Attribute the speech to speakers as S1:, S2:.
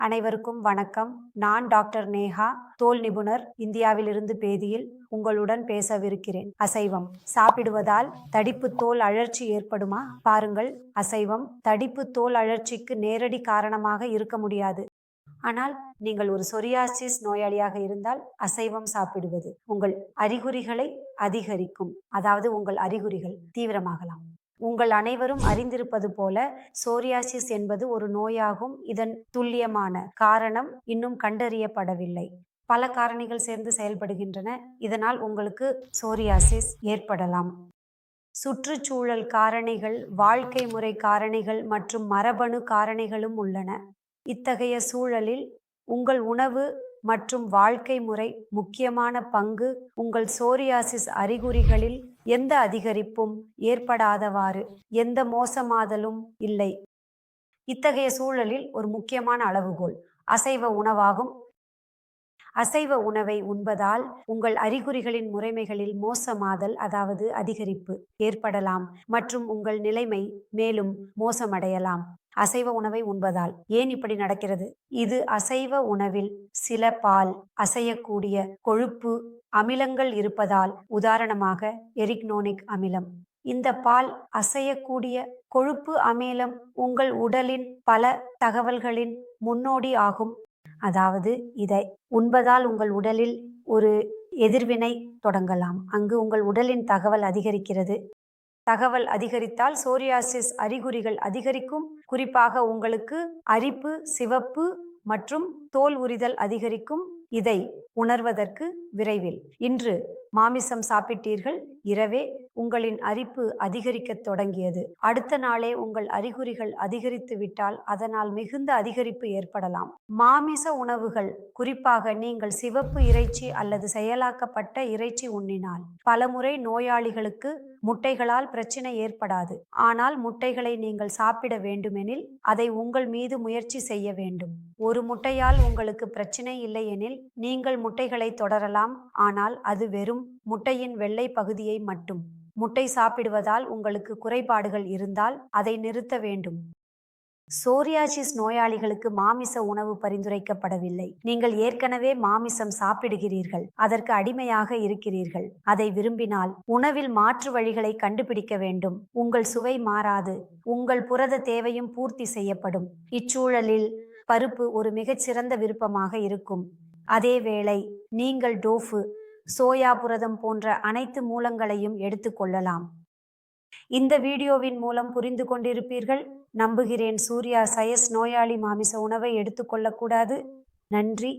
S1: அனைவருக்கும் வணக்கம். நான் டாக்டர் நேஹா, தோல் நிபுணர், இந்தியாவிலிருந்து பேதியில் உங்களுடன் பேசவிருக்கிறேன். அசைவம் சாப்பிடுவதால் தடிப்பு தோல் அழற்சி ஏற்படுமா? பாருங்கள், அசைவம் தடிப்பு தோல் அழற்சிக்கு நேரடி காரணமாக இருக்க முடியாது. ஆனால் நீங்கள் ஒரு சொரியாசிஸ் நோயாளியாக இருந்தால் அசைவம் சாப்பிடுவது உங்கள் அறிகுறிகளை அதிகரிக்கும். அதாவது உங்கள் அறிகுறிகள் தீவிரமாகலாம். உங்கள் அனைவரும் அறிந்திருப்பது போல சோரியாசிஸ் என்பது ஒரு நோயாகும். இதன் துல்லியமான காரணம் இன்னும் கண்டறியப்படவில்லை. பல காரணிகள் சேர்ந்து செயல்படுகின்றன. இதனால் உங்களுக்கு சோரியாசிஸ் ஏற்படலாம். சுற்றுச்சூழல் காரணிகள், வாழ்க்கை முறை காரணிகள் மற்றும் மரபணு காரணிகளும் உள்ளன. இத்தகைய சூழலில் உங்கள் உணவு மற்றும் வாழ்க்கை முறை முக்கியமான பங்கு. உங்கள் சோரியாசிஸ் அறிகுறிகளில் எந்த அதிகரிப்பும் ஏற்படாதவாறு எந்த மோசமாதலும் இல்லை. இத்தகைய சூழலில் ஒரு முக்கியமான அளவுகோல் அசைவ உணவாகும். அசைவ உணவை உண்பதால் உங்கள் அறிகுறிகளின் முறைமைகளில் மோசமாதல், அதாவது அதிகரிப்பு ஏற்படலாம் மற்றும் உங்கள் நிலைமை மேலும் மோசமடையலாம். அசைவ உணவை உண்பதால் ஏன் இப்படி நடக்கிறது? இது அசைவ உணவில் சில பால் அசையக்கூடிய கொழுப்பு அமிலங்கள் இருப்பதால், உதாரணமாக எரிக்னோனிக் அமிலம். இந்த பால் அசையக்கூடிய கொழுப்பு அமிலம் உங்கள் உடலின் பல தகவல்களின் முன்னோடி ஆகும். அதாவது இதை உண்பதால் உங்கள் உடலில் ஒரு எதிர்வினை தொடங்கலாம். அங்கு உங்கள் உடலின் தகவல் அதிகரிக்கிறது. தகவல் அதிகரித்தால் சோரியாசிஸ் அறிகுறிகள் அதிகரிக்கும். குறிப்பாக உங்களுக்கு அரிப்பு, சிவப்பு மற்றும் தோல் உரிதல் அதிகரிக்கும். இதை உணர்வதற்கு விரைவில் இன்று மாமிசம் சாப்பிட்டீர்கள், இரவே உங்களின் அரிப்பு அதிகரிக்கத் தொடங்கியது. அடுத்த நாளே உங்கள் அறிகுறிகள் அதிகரித்து விட்டால் அதனால் மிகுந்த அதிகரிப்பு ஏற்படலாம். மாமிச உணவுகள், குறிப்பாக நீங்கள் சிவப்பு இறைச்சி அல்லது செயலாக்கப்பட்ட இறைச்சி உண்ணினால் பலமுறை நோயாளிகளுக்கு முட்டைகளால் பிரச்சனை ஏற்படாது. ஆனால் முட்டைகளை நீங்கள் சாப்பிட வேண்டுமெனில் அதை உங்கள் மீது முயற்சி செய்ய வேண்டும். ஒரு முட்டையால் உங்களுக்கு பிரச்சனை இல்லை எனில் நீங்கள் முட்டைகளை தொடரலாம். ஆனால் அது வெறும் முட்டையின் வெள்ளை பகுதியை மட்டும். முட்டை சாப்பிடுவதால் உங்களுக்கு குறைபாடுகள் இருந்தால் அதை நிறுத்த வேண்டும். சோரியாசிஸ் நோயாளிகளுக்கு மாமிச உணவு பரிந்துரைக்கப்படவில்லை. நீங்கள் ஏற்கனவே மாமிசம் சாப்பிடுகிறீர்கள், அதற்கு அடிமையாக இருக்கிறீர்கள். அதை விரும்பினால் உணவில் மாற்று வழிகளை கண்டுபிடிக்க வேண்டும். உங்கள் சுவை மாறாது, உங்கள் புரத தேவையும் பூர்த்தி செய்யப்படும். இச்சூழலில் பருப்பு ஒரு மிகச்சிறந்த விருப்பமாக இருக்கும். அதேவேளை நீங்கள் டோஃபு, சோயா புரதம் போன்ற அனைத்து மூலங்களையும் எடுத்துக்கொள்ளலாம். இந்த வீடியோவின் மூலம் புரிந்து கொண்டிருப்பீர்கள் நம்புகிறேன். சோரியாசிஸ் நோயாளி மாமிச உணவை எடுத்துக்கொள்ளக்கூடாது. நன்றி.